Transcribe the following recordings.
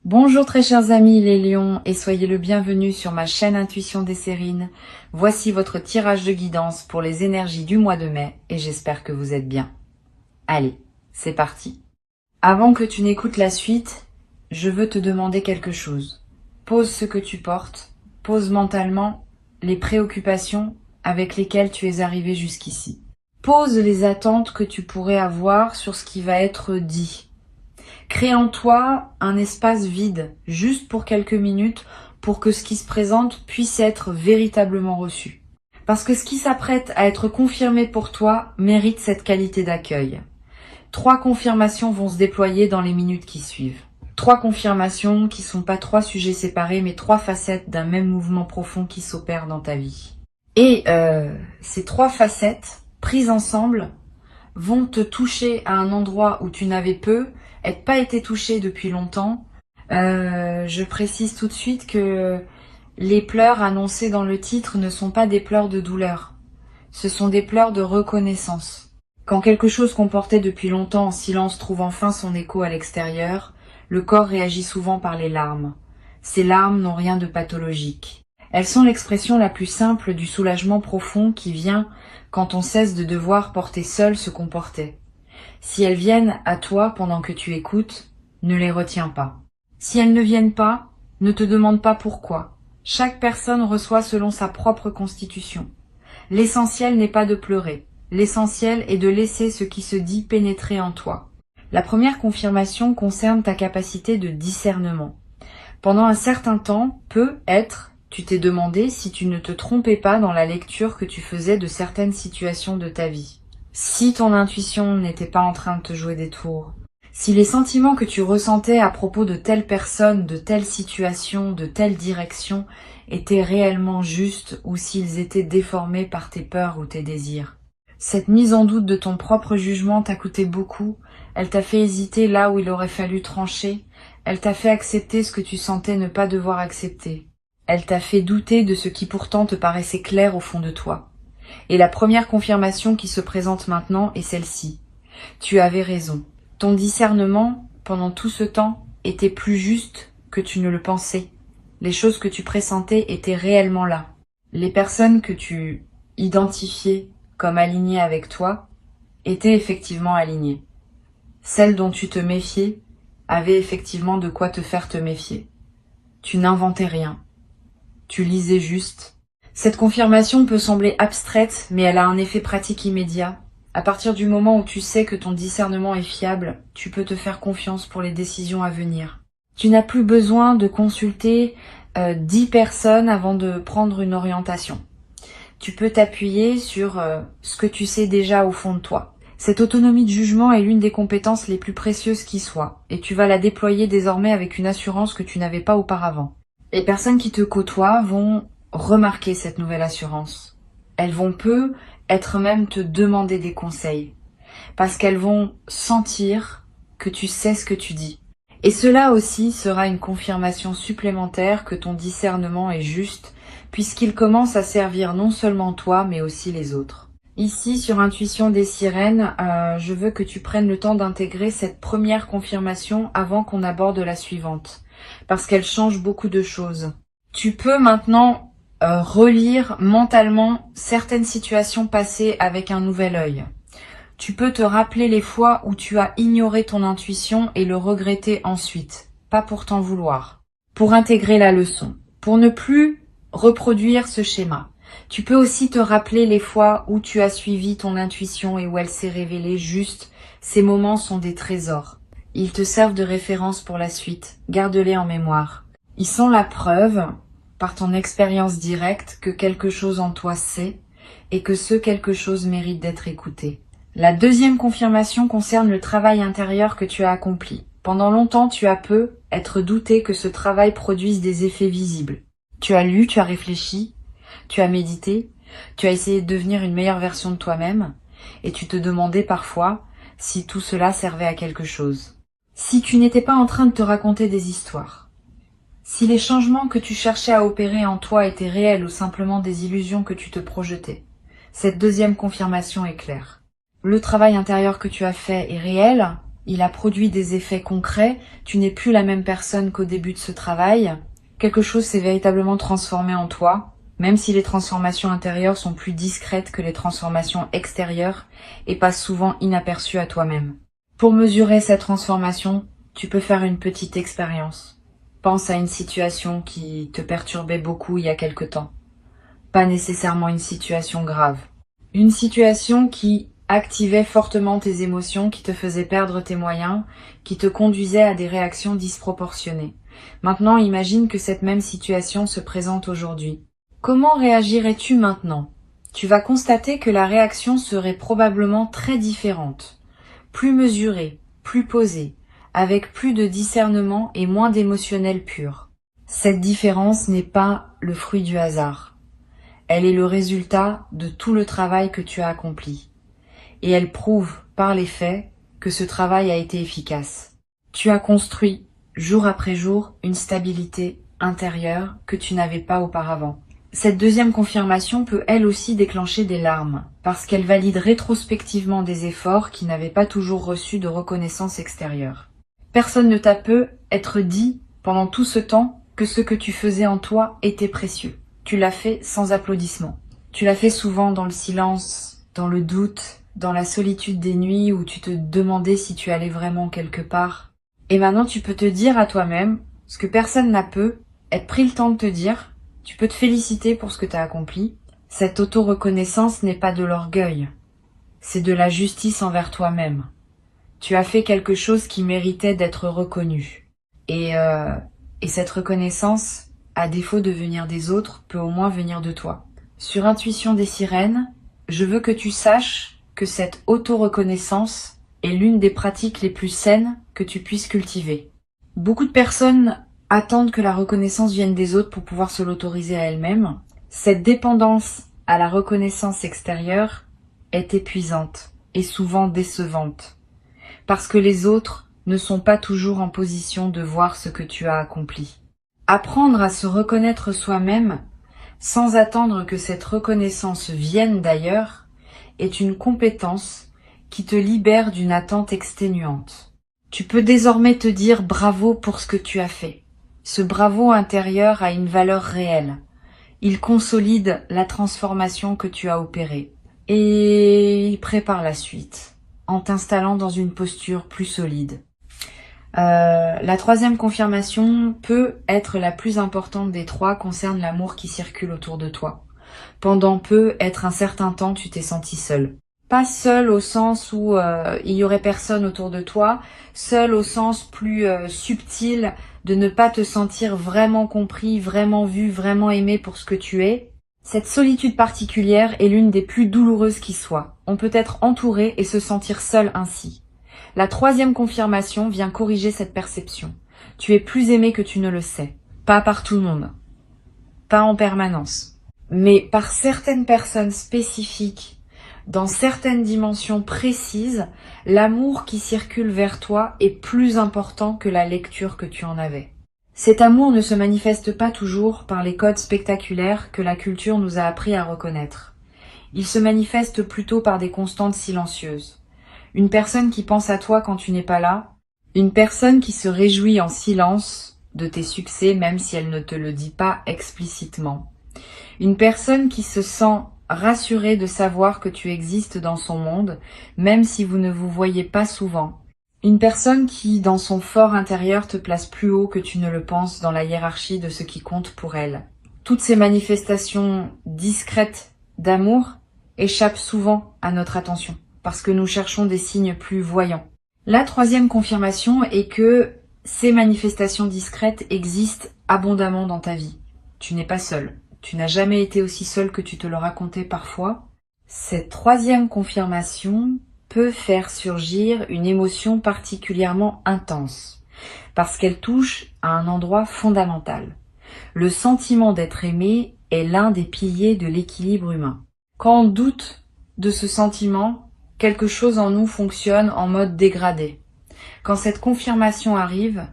Bonjour très chers amis les lions et soyez le bienvenu sur ma chaîne Intuition des Sérines. Voici votre tirage de guidance pour les énergies du mois de mai et j'espère que vous êtes bien. Allez, c'est parti. Avant que tu n'écoutes la suite, je veux te demander quelque chose. Pose ce que tu portes, pose mentalement les préoccupations avec lesquelles tu es arrivé jusqu'ici. Pose les attentes que tu pourrais avoir sur ce qui va être dit. Crée en toi un espace vide, juste pour quelques minutes, pour que ce qui se présente puisse être véritablement reçu. Parce que ce qui s'apprête à être confirmé pour toi mérite cette qualité d'accueil. 3 confirmations vont se déployer dans les minutes qui suivent. 3 confirmations qui sont pas 3 sujets séparés, mais 3 facettes d'un même mouvement profond qui s'opère dans ta vie. Et ces 3 facettes, prises ensemble, vont te toucher à un endroit où tu n'avais pas été touché depuis longtemps. Je précise tout de suite que les pleurs annoncés dans le titre ne sont pas des pleurs de douleur. Ce sont des pleurs de reconnaissance. Quand quelque chose qu'on portait depuis longtemps en silence trouve enfin son écho à l'extérieur, le corps réagit souvent par les larmes. Ces larmes n'ont rien de pathologique. Elles sont l'expression la plus simple du soulagement profond qui vient quand on cesse de devoir porter seul ce qu'on portait. Si elles viennent à toi pendant que tu écoutes, ne les retiens pas. Si elles ne viennent pas, ne te demande pas pourquoi. Chaque personne reçoit selon sa propre constitution. L'essentiel n'est pas de pleurer. L'essentiel est de laisser ce qui se dit pénétrer en toi. La première confirmation concerne ta capacité de discernement. Pendant un certain temps, tu t'es demandé si tu ne te trompais pas dans la lecture que tu faisais de certaines situations de ta vie. Si ton intuition n'était pas en train de te jouer des tours, si les sentiments que tu ressentais à propos de telle personne, de telle situation, de telle direction étaient réellement justes ou s'ils étaient déformés par tes peurs ou tes désirs. Cette mise en doute de ton propre jugement t'a coûté beaucoup, elle t'a fait hésiter là où il aurait fallu trancher, elle t'a fait accepter ce que tu sentais ne pas devoir accepter. Elle t'a fait douter de ce qui pourtant te paraissait clair au fond de toi. Et la première confirmation qui se présente maintenant est celle-ci. Tu avais raison. Ton discernement, pendant tout ce temps, était plus juste que tu ne le pensais. Les choses que tu pressentais étaient réellement là. Les personnes que tu identifiais comme alignées avec toi étaient effectivement alignées. Celles dont tu te méfiais avaient effectivement de quoi te faire te méfier. Tu n'inventais rien. Tu lisais juste. Cette confirmation peut sembler abstraite, mais elle a un effet pratique immédiat. À partir du moment où tu sais que ton discernement est fiable, tu peux te faire confiance pour les décisions à venir. Tu n'as plus besoin de consulter 10 personnes avant de prendre une orientation. Tu peux t'appuyer sur ce que tu sais déjà au fond de toi. Cette autonomie de jugement est l'une des compétences les plus précieuses qui soient, et tu vas la déployer désormais avec une assurance que tu n'avais pas auparavant. Les personnes qui te côtoient vont remarquer cette nouvelle assurance. Elles vont être même te demander des conseils, parce qu'elles vont sentir que tu sais ce que tu dis. Et cela aussi sera une confirmation supplémentaire que ton discernement est juste, puisqu'il commence à servir non seulement toi, mais aussi les autres. Ici, sur Intuition des Sirènes, je veux que tu prennes le temps d'intégrer cette première confirmation avant qu'on aborde la suivante, parce qu'elle change beaucoup de choses. Tu peux maintenant relire mentalement certaines situations passées avec un nouvel œil. Tu peux te rappeler les fois où tu as ignoré ton intuition et le regretter ensuite, pas pour t'en vouloir, pour intégrer la leçon, pour ne plus reproduire ce schéma. Tu peux aussi te rappeler les fois où tu as suivi ton intuition et où elle s'est révélée juste. Ces moments sont des trésors. Ils te servent de référence pour la suite. Garde-les en mémoire. Ils sont la preuve, par ton expérience directe, que quelque chose en toi sait et que ce quelque chose mérite d'être écouté. La deuxième confirmation concerne le travail intérieur que tu as accompli. Pendant longtemps, tu as être douté que ce travail produise des effets visibles. Tu as lu, tu as réfléchi, tu as médité, tu as essayé de devenir une meilleure version de toi-même et tu te demandais parfois si tout cela servait à quelque chose. Si tu n'étais pas en train de te raconter des histoires, si les changements que tu cherchais à opérer en toi étaient réels ou simplement des illusions que tu te projetais, cette deuxième confirmation est claire. Le travail intérieur que tu as fait est réel, il a produit des effets concrets, tu n'es plus la même personne qu'au début de ce travail, quelque chose s'est véritablement transformé en toi, même si les transformations intérieures sont plus discrètes que les transformations extérieures et passent souvent inaperçues à toi-même. Pour mesurer cette transformation, tu peux faire une petite expérience. Pense à une situation qui te perturbait beaucoup il y a quelque temps. Pas nécessairement une situation grave. Une situation qui activait fortement tes émotions, qui te faisait perdre tes moyens, qui te conduisait à des réactions disproportionnées. Maintenant, imagine que cette même situation se présente aujourd'hui. Comment réagirais-tu maintenant? Tu vas constater que la réaction serait probablement très différente, plus mesurée, plus posée, avec plus de discernement et moins d'émotionnel pur. Cette différence n'est pas le fruit du hasard. Elle est le résultat de tout le travail que tu as accompli. Et elle prouve, par les faits, que ce travail a été efficace. Tu as construit, jour après jour, une stabilité intérieure que tu n'avais pas auparavant. Cette deuxième confirmation peut elle aussi déclencher des larmes, parce qu'elle valide rétrospectivement des efforts qui n'avaient pas toujours reçu de reconnaissance extérieure. Personne ne t'a peut être dit, pendant tout ce temps, que ce que tu faisais en toi était précieux. Tu l'as fait sans applaudissements. Tu l'as fait souvent dans le silence, dans le doute, dans la solitude des nuits où tu te demandais si tu allais vraiment quelque part. Et maintenant tu peux te dire à toi-même, ce que personne n'a peut, être pris le temps de te dire, tu peux te féliciter pour ce que tu as accompli. Cette auto-reconnaissance n'est pas de l'orgueil, c'est de la justice envers toi-même. Tu as fait quelque chose qui méritait d'être reconnu. Et cette reconnaissance, à défaut de venir des autres, peut au moins venir de toi. Sur Intuition des sirènes, je veux que tu saches que cette auto-reconnaissance est l'une des pratiques les plus saines que tu puisses cultiver. Beaucoup de personnes attendent que la reconnaissance vienne des autres pour pouvoir se l'autoriser à elles-mêmes. Cette dépendance à la reconnaissance extérieure est épuisante et souvent décevante, parce que les autres ne sont pas toujours en position de voir ce que tu as accompli. Apprendre à se reconnaître soi-même, sans attendre que cette reconnaissance vienne d'ailleurs, est une compétence qui te libère d'une attente exténuante. Tu peux désormais te dire bravo pour ce que tu as fait. Ce bravo intérieur a une valeur réelle. Il consolide la transformation que tu as opérée. Et il prépare la suite, en t'installant dans une posture plus solide. La troisième confirmation peut être la plus importante des trois, concerne l'amour qui circule autour de toi. Pendant être un certain temps, tu t'es senti seul. Pas seul au sens où il y aurait personne autour de toi, seul au sens plus subtil de ne pas te sentir vraiment compris, vraiment vu, vraiment aimé pour ce que tu es. Cette solitude particulière est l'une des plus douloureuses qui soit. On peut être entouré et se sentir seul ainsi. La troisième confirmation vient corriger cette perception. Tu es plus aimé que tu ne le sais. Pas par tout le monde. Pas en permanence. Mais par certaines personnes spécifiques, dans certaines dimensions précises, l'amour qui circule vers toi est plus important que la lecture que tu en avais. Cet amour ne se manifeste pas toujours par les codes spectaculaires que la culture nous a appris à reconnaître. Il se manifeste plutôt par des constantes silencieuses. Une personne qui pense à toi quand tu n'es pas là, une personne qui se réjouit en silence de tes succès même si elle ne te le dit pas explicitement. Une personne qui se sent rassurée de savoir que tu existes dans son monde, même si vous ne vous voyez pas souvent. Une personne qui, dans son fort intérieur, te place plus haut que tu ne le penses dans la hiérarchie de ce qui compte pour elle. Toutes ces manifestations discrètes d'amour échappent souvent à notre attention, parce que nous cherchons des signes plus voyants. La troisième confirmation est que ces manifestations discrètes existent abondamment dans ta vie. Tu n'es pas seul. Tu n'as jamais été aussi seul que tu te le racontais parfois. Cette troisième confirmation peut faire surgir une émotion particulièrement intense, parce qu'elle touche à un endroit fondamental. Le sentiment d'être aimé est l'un des piliers de l'équilibre humain. Quand on doute de ce sentiment, quelque chose en nous fonctionne en mode dégradé. Quand cette confirmation arrive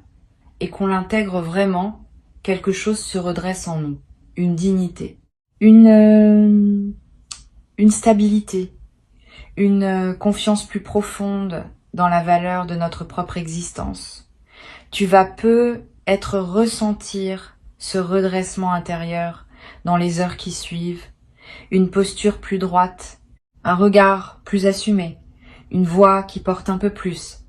et qu'on l'intègre vraiment, quelque chose se redresse en nous. Une dignité, une stabilité, une confiance plus profonde, dans la valeur de notre propre existence. Tu vas peut-être ressentir ce redressement intérieur dans les heures qui suivent, une posture plus droite, un regard plus assumé, une voix qui porte un peu plus.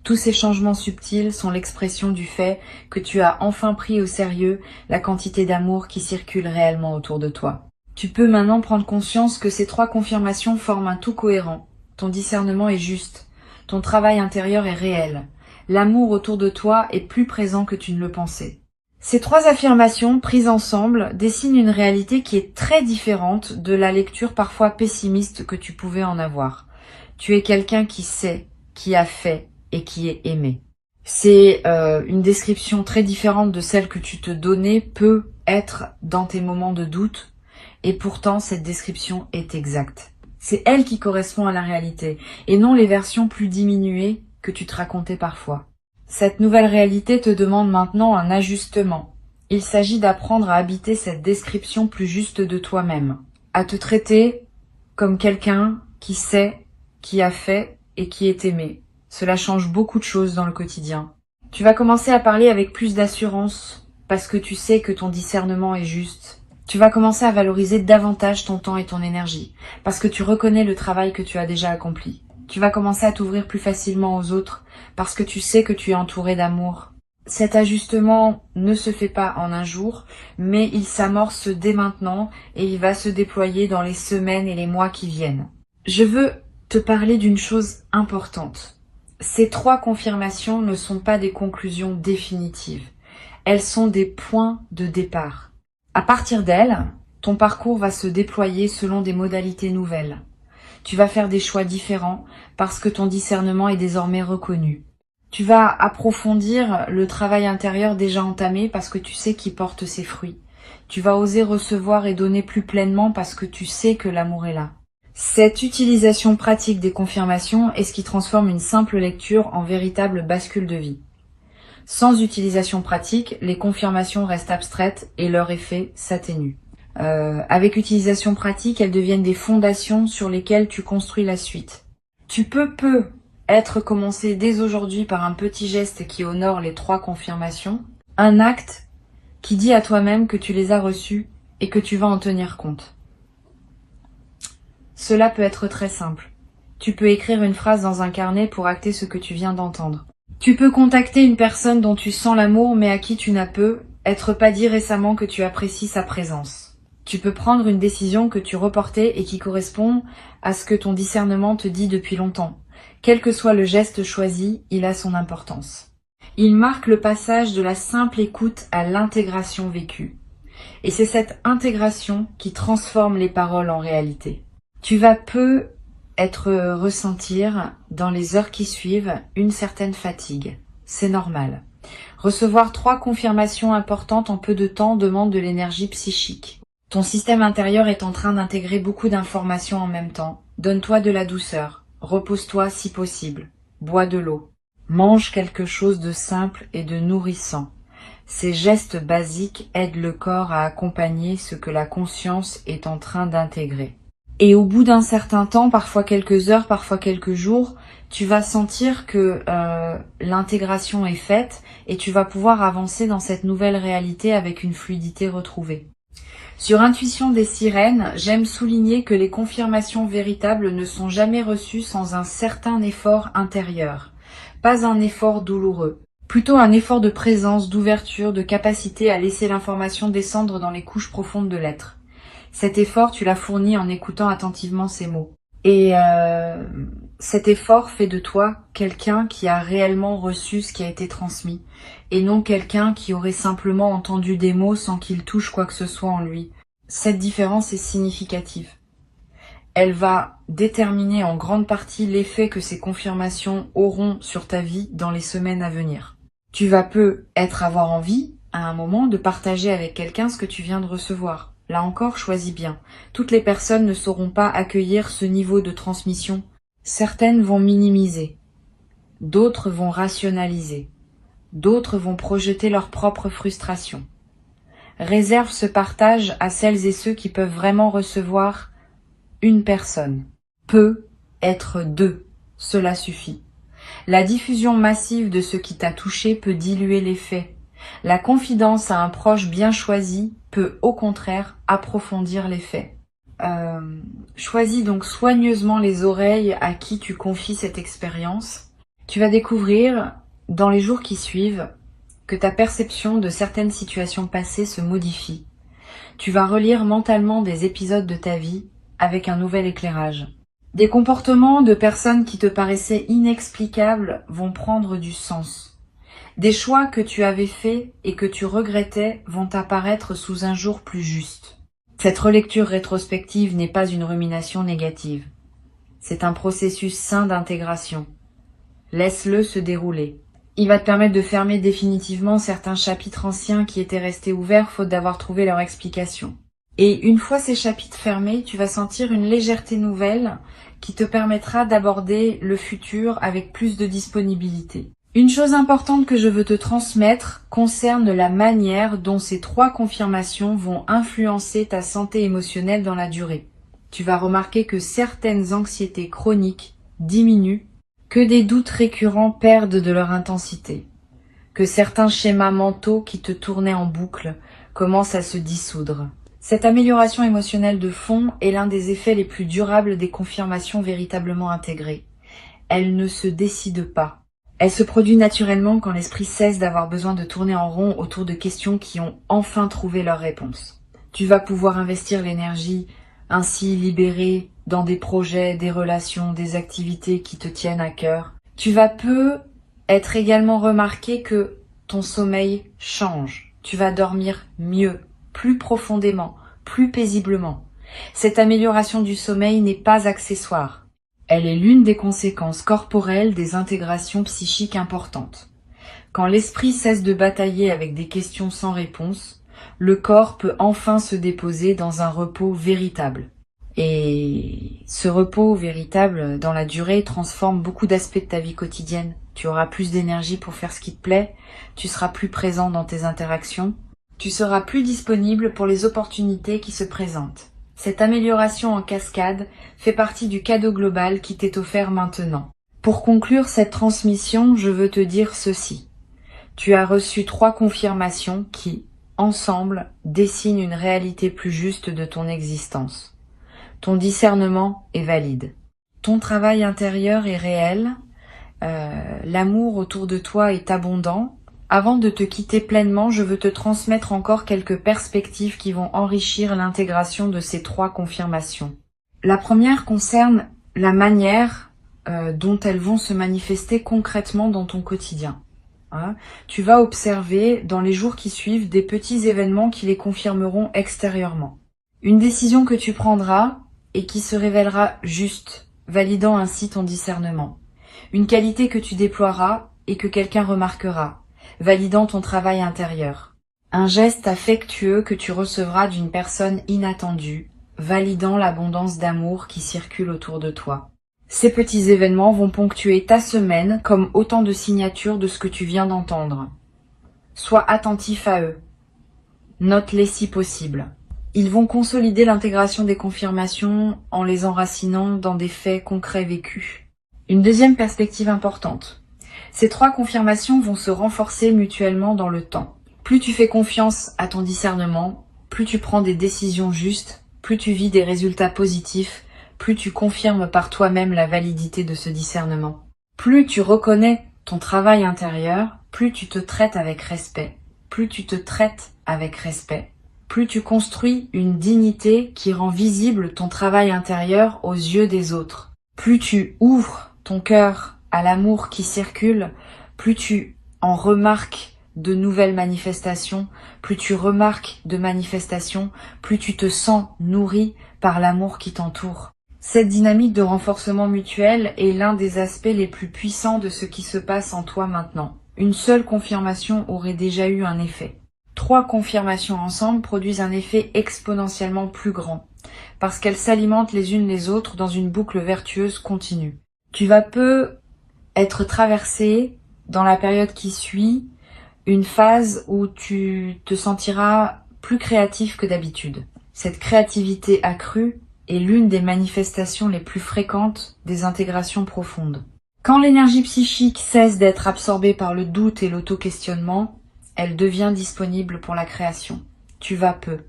Tous ces changements subtils sont l'expression du fait que tu as enfin pris au sérieux la quantité d'amour qui circule réellement autour de toi. Tu peux maintenant prendre conscience que ces 3 confirmations forment un tout cohérent. Ton discernement est juste, ton travail intérieur est réel, l'amour autour de toi est plus présent que tu ne le pensais. Ces 3 affirmations, prises ensemble, dessinent une réalité qui est très différente de la lecture parfois pessimiste que tu pouvais en avoir. Tu es quelqu'un qui sait, qui a fait et qui est aimé. C'est une description très différente de celle que tu te donnais peut être dans tes moments de doute, et pourtant cette description est exacte. C'est elle qui correspond à la réalité, et non les versions plus diminuées que tu te racontais parfois. Cette nouvelle réalité te demande maintenant un ajustement. Il s'agit d'apprendre à habiter cette description plus juste de toi-même, à te traiter comme quelqu'un qui sait, qui a fait et qui est aimé. Cela change beaucoup de choses dans le quotidien. Tu vas commencer à parler avec plus d'assurance parce que tu sais que ton discernement est juste. Tu vas commencer à valoriser davantage ton temps et ton énergie parce que tu reconnais le travail que tu as déjà accompli. Tu vas commencer à t'ouvrir plus facilement aux autres parce que tu sais que tu es entouré d'amour. Cet ajustement ne se fait pas en un jour, mais il s'amorce dès maintenant et il va se déployer dans les semaines et les mois qui viennent. Je veux te parler d'une chose importante. Ces 3 confirmations ne sont pas des conclusions définitives. Elles sont des points de départ. À partir d'elles, ton parcours va se déployer selon des modalités nouvelles. Tu vas faire des choix différents parce que ton discernement est désormais reconnu. Tu vas approfondir le travail intérieur déjà entamé parce que tu sais qu'il porte ses fruits. Tu vas oser recevoir et donner plus pleinement parce que tu sais que l'amour est là. Cette utilisation pratique des confirmations est ce qui transforme une simple lecture en véritable bascule de vie. Sans utilisation pratique, les confirmations restent abstraites et leur effet s'atténue. Avec utilisation pratique, elles deviennent des fondations sur lesquelles tu construis la suite. Tu peux être commencé dès aujourd'hui par un petit geste qui honore les 3 confirmations, un acte qui dit à toi-même que tu les as reçues et que tu vas en tenir compte. Cela peut être très simple. Tu peux écrire une phrase dans un carnet pour acter ce que tu viens d'entendre. Tu peux contacter une personne dont tu sens l'amour mais à qui tu n'as pas dit récemment que tu apprécies sa présence. Tu peux prendre une décision que tu reportais et qui correspond à ce que ton discernement te dit depuis longtemps. Quel que soit le geste choisi, il a son importance. Il marque le passage de la simple écoute à l'intégration vécue. Et c'est cette intégration qui transforme les paroles en réalité. Tu vas ressentir dans les heures qui suivent une certaine fatigue. C'est normal. Recevoir 3 confirmations importantes en peu de temps demande de l'énergie psychique. Ton système intérieur est en train d'intégrer beaucoup d'informations en même temps. Donne-toi de la douceur. Repose-toi si possible. Bois de l'eau. Mange quelque chose de simple et de nourrissant. Ces gestes basiques aident le corps à accompagner ce que la conscience est en train d'intégrer. Et au bout d'un certain temps, parfois quelques heures, parfois quelques jours, tu vas sentir que l'intégration est faite et tu vas pouvoir avancer dans cette nouvelle réalité avec une fluidité retrouvée. Sur Intuition des sirènes, j'aime souligner que les confirmations véritables ne sont jamais reçues sans un certain effort intérieur. Pas un effort douloureux. Plutôt un effort de présence, d'ouverture, de capacité à laisser l'information descendre dans les couches profondes de l'être. Cet effort, tu l'as fourni en écoutant attentivement ces mots. Et cet effort fait de toi quelqu'un qui a réellement reçu ce qui a été transmis, et non quelqu'un qui aurait simplement entendu des mots sans qu'il touche quoi que ce soit en lui. Cette différence est significative. Elle va déterminer en grande partie l'effet que ces confirmations auront sur ta vie dans les semaines à venir. Tu vas peut-être avoir envie, à un moment, de partager avec quelqu'un ce que tu viens de recevoir. Là encore, choisis bien. Toutes les personnes ne sauront pas accueillir ce niveau de transmission. Certaines vont minimiser, d'autres vont rationaliser, d'autres vont projeter leur propre frustration. Réserve ce partage à celles et ceux qui peuvent vraiment recevoir une personne. Peut être 2, cela suffit. La diffusion massive de ce qui t'a touché peut diluer l'effet. La confidence à un proche bien choisi peut au contraire approfondir l'effet. Choisis donc soigneusement les oreilles à qui tu confies cette expérience. Tu vas découvrir, dans les jours qui suivent, que ta perception de certaines situations passées se modifie. Tu vas relire mentalement des épisodes de ta vie avec un nouvel éclairage. Des comportements de personnes qui te paraissaient inexplicables vont prendre du sens. Des choix que tu avais faits et que tu regrettais vont apparaître sous un jour plus juste. Cette relecture rétrospective n'est pas une rumination négative. C'est un processus sain d'intégration. Laisse-le se dérouler. Il va te permettre de fermer définitivement certains chapitres anciens qui étaient restés ouverts faute d'avoir trouvé leur explication. Et une fois ces chapitres fermés, tu vas sentir une légèreté nouvelle qui te permettra d'aborder le futur avec plus de disponibilité. Une chose importante que je veux te transmettre concerne la manière dont ces 3 confirmations vont influencer ta santé émotionnelle dans la durée. Tu vas remarquer que certaines anxiétés chroniques diminuent, que des doutes récurrents perdent de leur intensité, que certains schémas mentaux qui te tournaient en boucle commencent à se dissoudre. Cette amélioration émotionnelle de fond est l'un des effets les plus durables des confirmations véritablement intégrées. Elle ne se décide pas. Elle se produit naturellement quand l'esprit cesse d'avoir besoin de tourner en rond autour de questions qui ont enfin trouvé leur réponse. Tu vas pouvoir investir l'énergie ainsi libérée dans des projets, des relations, des activités qui te tiennent à cœur. Tu vas être également remarqué que ton sommeil change. Tu vas dormir mieux, plus profondément, plus paisiblement. Cette amélioration du sommeil n'est pas accessoire. Elle est l'une des conséquences corporelles des intégrations psychiques importantes. Quand l'esprit cesse de batailler avec des questions sans réponse, le corps peut enfin se déposer dans un repos véritable. Et ce repos véritable, dans la durée, transforme beaucoup d'aspects de ta vie quotidienne. Tu auras plus d'énergie pour faire ce qui te plaît, tu seras plus présent dans tes interactions, tu seras plus disponible pour les opportunités qui se présentent. Cette amélioration en cascade fait partie du cadeau global qui t'est offert maintenant. Pour conclure cette transmission, je veux te dire ceci. Tu as reçu 3 confirmations qui, ensemble, dessinent une réalité plus juste de ton existence. Ton discernement est valide. Ton travail intérieur est réel. L'amour autour de toi est abondant. Avant de te quitter pleinement, je veux te transmettre encore quelques perspectives qui vont enrichir l'intégration de ces 3 confirmations. La première concerne la manière dont elles vont se manifester concrètement dans ton quotidien. Tu vas observer dans les jours qui suivent des petits événements qui les confirmeront extérieurement. Une décision que tu prendras et qui se révélera juste, validant ainsi ton discernement. Une qualité que tu déploieras et que quelqu'un remarquera, validant ton travail intérieur. Un geste affectueux que tu recevras d'une personne inattendue, validant l'abondance d'amour qui circule autour de toi. Ces petits événements vont ponctuer ta semaine comme autant de signatures de ce que tu viens d'entendre. Sois attentif à eux. Note-les si possible. Ils vont consolider l'intégration des confirmations en les enracinant dans des faits concrets vécus. Une deuxième perspective importante. Ces 3 confirmations vont se renforcer mutuellement dans le temps. Plus tu fais confiance à ton discernement, plus tu prends des décisions justes, plus tu vis des résultats positifs, plus tu confirmes par toi-même la validité de ce discernement. Plus tu reconnais ton travail intérieur, plus tu te traites avec respect. Plus tu te traites avec respect, plus tu construis une dignité qui rend visible ton travail intérieur aux yeux des autres. Plus tu ouvres ton cœur à l'amour qui circule, plus tu en remarques de nouvelles manifestations, plus tu remarques de manifestations, plus tu te sens nourri par l'amour qui t'entoure. Cette dynamique de renforcement mutuel est l'un des aspects les plus puissants de ce qui se passe en toi maintenant. Une seule confirmation aurait déjà eu un effet. 3 confirmations ensemble produisent un effet exponentiellement plus grand, parce qu'elles s'alimentent les unes les autres dans une boucle vertueuse continue. Tu vas être traversé, dans la période qui suit, une phase où tu te sentiras plus créatif que d'habitude. Cette créativité accrue est l'une des manifestations les plus fréquentes des intégrations profondes. Quand l'énergie psychique cesse d'être absorbée par le doute et l'auto-questionnement, elle devient disponible pour la création. Tu vas peu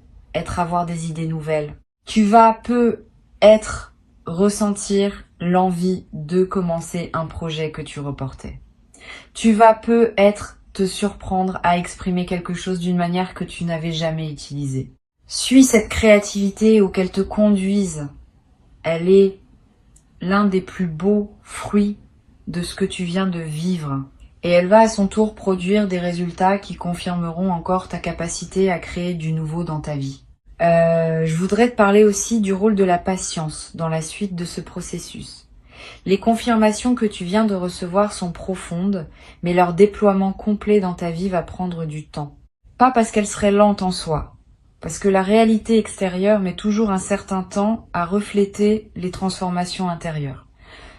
avoir des idées nouvelles. Tu vas peu ressentir l'envie de commencer un projet que tu reportais. Tu vas peu te surprendre à exprimer quelque chose d'une manière que tu n'avais jamais utilisée. Suis cette créativité ou qu'elle te conduise. Elle est l'un des plus beaux fruits de ce que tu viens de vivre. Et elle va à son tour produire des résultats qui confirmeront encore ta capacité à créer du nouveau dans ta vie. Je voudrais te parler aussi du rôle de la patience dans la suite de ce processus. Les confirmations que tu viens de recevoir sont profondes, mais leur déploiement complet dans ta vie va prendre du temps. Pas parce qu'elles seraient lentes en soi, parce que la réalité extérieure met toujours un certain temps à refléter les transformations intérieures.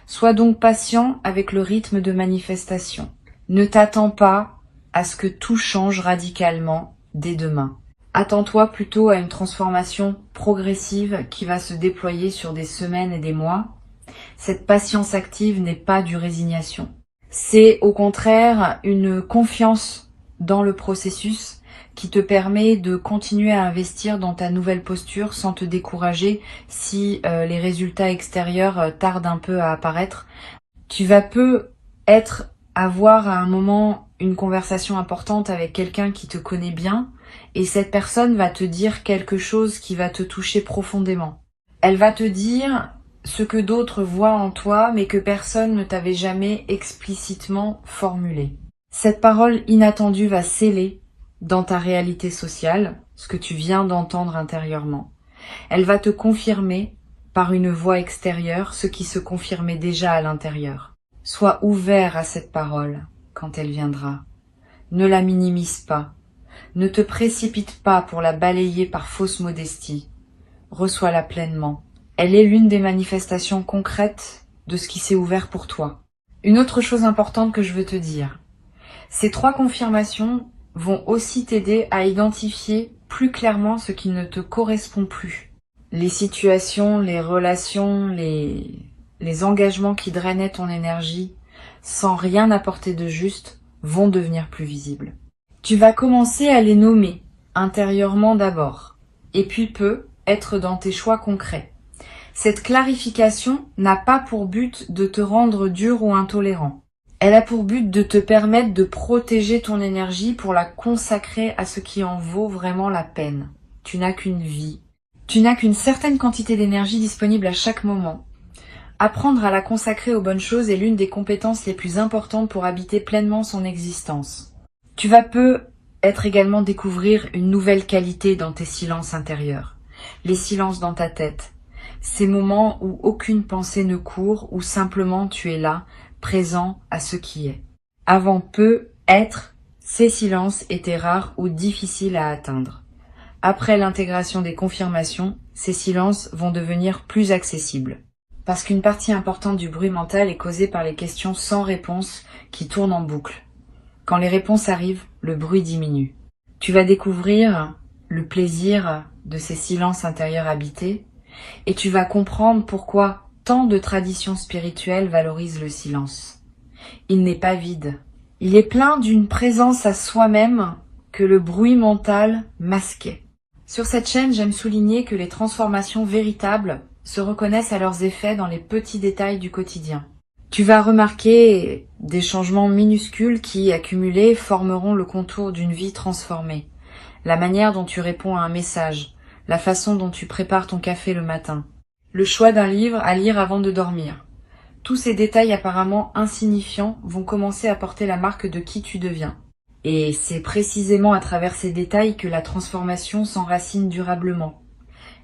Sois donc patient avec le rythme de manifestation. Ne t'attends pas à ce que tout change radicalement dès demain. Attends-toi plutôt à une transformation progressive qui va se déployer sur des semaines et des mois. Cette patience active n'est pas du résignation. C'est au contraire une confiance dans le processus qui te permet de continuer à investir dans ta nouvelle posture sans te décourager si les résultats extérieurs tardent un peu à apparaître. Tu vas avoir à un moment une conversation importante avec quelqu'un qui te connaît bien et cette personne va te dire quelque chose qui va te toucher profondément. Elle va te dire ce que d'autres voient en toi mais que personne ne t'avait jamais explicitement formulé. Cette parole inattendue va sceller dans ta réalité sociale ce que tu viens d'entendre intérieurement. Elle va te confirmer par une voix extérieure ce qui se confirmait déjà à l'intérieur. Sois ouvert à cette parole quand elle viendra. Ne la minimise pas. Ne te précipite pas pour la balayer par fausse modestie. Reçois-la pleinement. Elle est l'une des manifestations concrètes de ce qui s'est ouvert pour toi. Une autre chose importante que je veux te dire. Ces 3 confirmations vont aussi t'aider à identifier plus clairement ce qui ne te correspond plus. Les situations, les relations, les engagements qui drainaient ton énergie, sans rien apporter de juste, vont devenir plus visibles. Tu vas commencer à les nommer, intérieurement d'abord, et puis peu être dans tes choix concrets. Cette clarification n'a pas pour but de te rendre dur ou intolérant. Elle a pour but de te permettre de protéger ton énergie pour la consacrer à ce qui en vaut vraiment la peine. Tu n'as qu'une vie. Tu n'as qu'une certaine quantité d'énergie disponible à chaque moment. Apprendre à la consacrer aux bonnes choses est l'une des compétences les plus importantes pour habiter pleinement son existence. Tu vas également découvrir une nouvelle qualité dans tes silences intérieurs. Les silences dans ta tête. Ces moments où aucune pensée ne court, où simplement tu es là, présent à ce qui est. Avant ces silences étaient rares ou difficiles à atteindre. Après l'intégration des confirmations, ces silences vont devenir plus accessibles. Parce qu'une partie importante du bruit mental est causée par les questions sans réponse qui tournent en boucle. Quand les réponses arrivent, le bruit diminue. Tu vas découvrir le plaisir de ces silences intérieurs habités et tu vas comprendre pourquoi tant de traditions spirituelles valorisent le silence. Il n'est pas vide. Il est plein d'une présence à soi-même que le bruit mental masquait. Sur cette chaîne, j'aime souligner que les transformations véritables se reconnaissent à leurs effets dans les petits détails du quotidien. Tu vas remarquer des changements minuscules qui, accumulés, formeront le contour d'une vie transformée. La manière dont tu réponds à un message, la façon dont tu prépares ton café le matin, le choix d'un livre à lire avant de dormir. Tous ces détails apparemment insignifiants vont commencer à porter la marque de qui tu deviens. Et c'est précisément à travers ces détails que la transformation s'enracine durablement.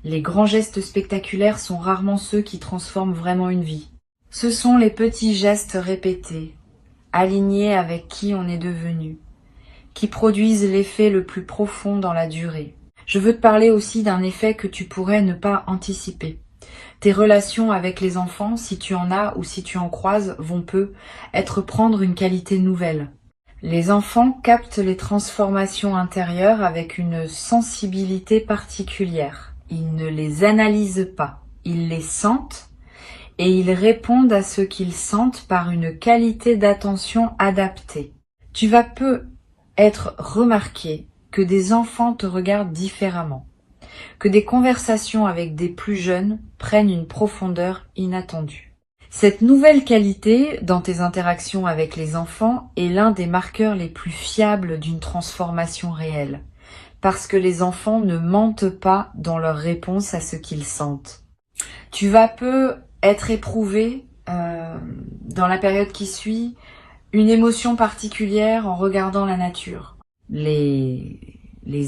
Les grands gestes spectaculaires sont rarement ceux qui transforment vraiment une vie. Ce sont les petits gestes répétés, alignés avec qui on est devenu, qui produisent l'effet le plus profond dans la durée. Je veux te parler aussi d'un effet que tu pourrais ne pas anticiper. Tes relations avec les enfants, si tu en as ou si tu en croises, vont prendre une qualité nouvelle. Les enfants captent les transformations intérieures avec une sensibilité particulière. Ils ne les analysent pas, ils les sentent et ils répondent à ce qu'ils sentent par une qualité d'attention adaptée. Tu vas peu être remarqué que des enfants te regardent différemment, que des conversations avec des plus jeunes prennent une profondeur inattendue. Cette nouvelle qualité dans tes interactions avec les enfants est l'un des marqueurs les plus fiables d'une transformation réelle, parce que les enfants ne mentent pas dans leur réponse à ce qu'ils sentent. Tu vas peu être éprouvé dans la période qui suit une émotion particulière en regardant la nature. Les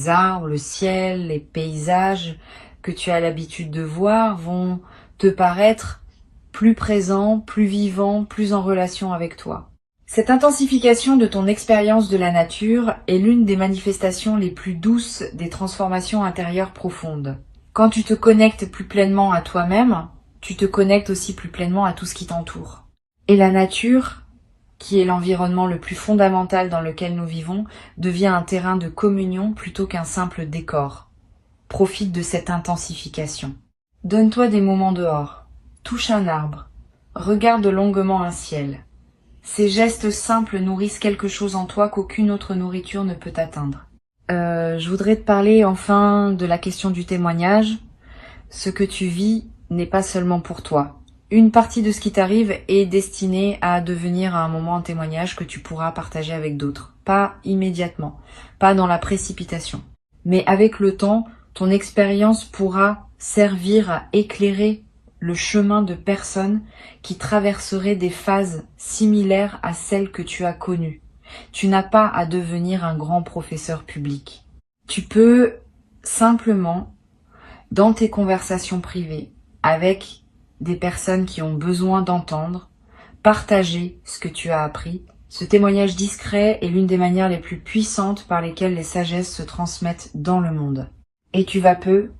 arbres, le ciel, les paysages que tu as l'habitude de voir vont te paraître plus présents, plus vivants, plus en relation avec toi. Cette intensification de ton expérience de la nature est l'une des manifestations les plus douces des transformations intérieures profondes. Quand tu te connectes plus pleinement à toi-même, tu te connectes aussi plus pleinement à tout ce qui t'entoure. Et la nature, qui est l'environnement le plus fondamental dans lequel nous vivons, devient un terrain de communion plutôt qu'un simple décor. Profite de cette intensification. Donne-toi des moments dehors. Touche un arbre. Regarde longuement un ciel. Ces gestes simples nourrissent quelque chose en toi qu'aucune autre nourriture ne peut atteindre. Je voudrais te parler enfin de la question du témoignage. Ce que tu vis n'est pas seulement pour toi. Une partie de ce qui t'arrive est destinée à devenir à un moment un témoignage que tu pourras partager avec d'autres. Pas immédiatement, pas dans la précipitation. Mais avec le temps, ton expérience pourra servir à éclairer le chemin de personnes qui traverseraient des phases similaires à celles que tu as connues. Tu n'as pas à devenir un grand professeur public. Tu peux simplement, dans tes conversations privées, avec des personnes qui ont besoin d'entendre, partager ce que tu as appris. Ce témoignage discret est l'une des manières les plus puissantes par lesquelles les sagesses se transmettent dans le monde. Et tu vas peu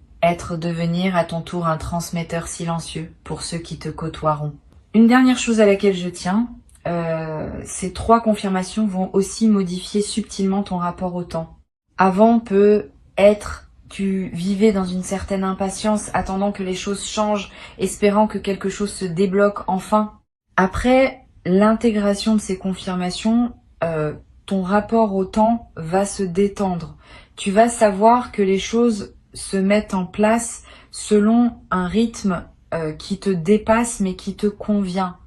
devenir à ton tour un transmetteur silencieux pour ceux qui te côtoieront. Une dernière chose à laquelle je tiens, ces 3 confirmations vont aussi modifier subtilement ton rapport au temps. Avant tu vivais dans une certaine impatience, attendant que les choses changent, espérant que quelque chose se débloque enfin. Après l'intégration de ces confirmations, ton rapport au temps va se détendre. Tu vas savoir que les choses se mettent en place selon un rythme qui te dépasse mais qui te convient.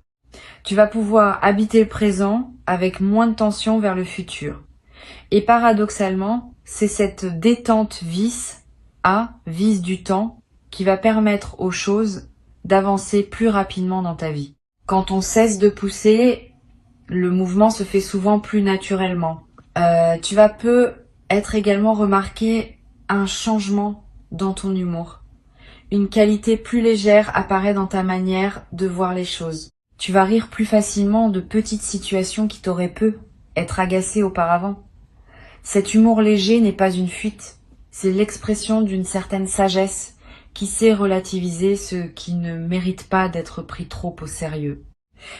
Tu vas pouvoir habiter le présent avec moins de tension vers le futur. Et paradoxalement, c'est cette détente vice du temps, qui va permettre aux choses d'avancer plus rapidement dans ta vie. Quand on cesse de pousser, le mouvement se fait souvent plus naturellement. Tu vas peu être également remarqué un changement dans ton humour. Une qualité plus légère apparaît dans ta manière de voir les choses. Tu vas rire plus facilement de petites situations qui t'auraient pu être agacées auparavant. Cet humour léger n'est pas une fuite, c'est l'expression d'une certaine sagesse qui sait relativiser ce qui ne mérite pas d'être pris trop au sérieux.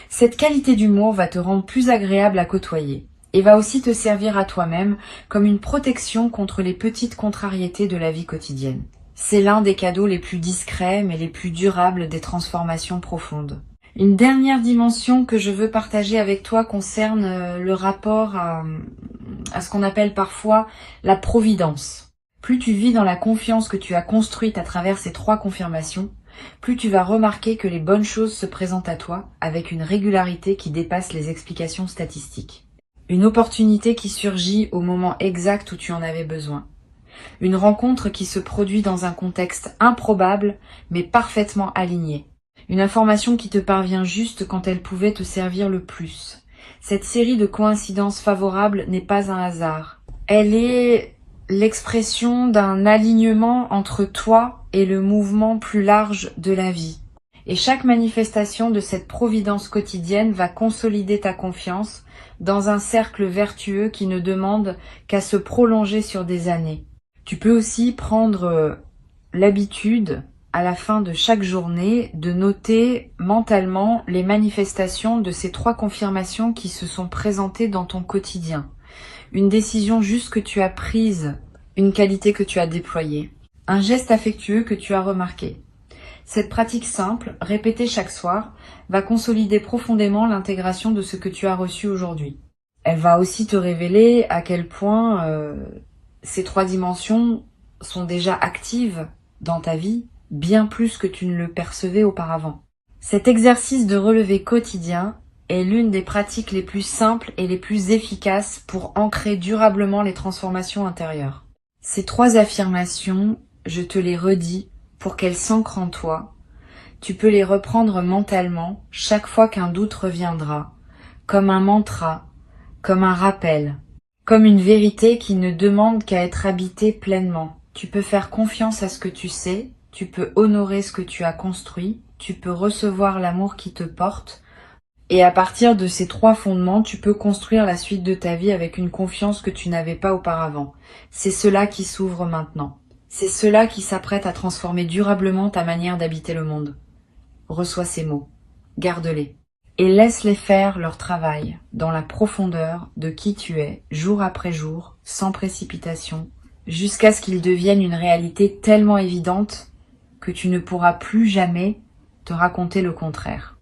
Cette qualité d'humour va te rendre plus agréable à côtoyer et va aussi te servir à toi-même comme une protection contre les petites contrariétés de la vie quotidienne. C'est l'un des cadeaux les plus discrets mais les plus durables des transformations profondes. Une dernière dimension que je veux partager avec toi concerne le rapport à ce qu'on appelle parfois la providence. Plus tu vis dans la confiance que tu as construite à travers ces 3 confirmations, plus tu vas remarquer que les bonnes choses se présentent à toi avec une régularité qui dépasse les explications statistiques. Une opportunité qui surgit au moment exact où tu en avais besoin. Une rencontre qui se produit dans un contexte improbable mais parfaitement aligné. Une information qui te parvient juste quand elle pouvait te servir le plus. Cette série de coïncidences favorables n'est pas un hasard. Elle est l'expression d'un alignement entre toi et le mouvement plus large de la vie. Et chaque manifestation de cette providence quotidienne va consolider ta confiance dans un cercle vertueux qui ne demande qu'à se prolonger sur des années. Tu peux aussi prendre l'habitude, à la fin de chaque journée, de noter mentalement les manifestations de ces 3 confirmations qui se sont présentées dans ton quotidien. Une décision juste que tu as prise, une qualité que tu as déployée, un geste affectueux que tu as remarqué. Cette pratique simple, répétée chaque soir, va consolider profondément l'intégration de ce que tu as reçu aujourd'hui. Elle va aussi te révéler à quel point ces 3 dimensions sont déjà actives dans ta vie, bien plus que tu ne le percevais auparavant. Cet exercice de relevé quotidien est l'une des pratiques les plus simples et les plus efficaces pour ancrer durablement les transformations intérieures. Ces 3 affirmations, je te les redis pour qu'elles s'ancrent en toi. Tu peux les reprendre mentalement chaque fois qu'un doute reviendra, comme un mantra, comme un rappel, comme une vérité qui ne demande qu'à être habitée pleinement. Tu peux faire confiance à ce que tu sais, tu peux honorer ce que tu as construit, tu peux recevoir l'amour qui te porte, et à partir de ces 3 fondements, tu peux construire la suite de ta vie avec une confiance que tu n'avais pas auparavant. C'est cela qui s'ouvre maintenant. C'est cela qui s'apprête à transformer durablement ta manière d'habiter le monde. Reçois ces mots, garde-les, et laisse-les faire leur travail dans la profondeur de qui tu es, jour après jour, sans précipitation, jusqu'à ce qu'ils deviennent une réalité tellement évidente que tu ne pourras plus jamais te raconter le contraire.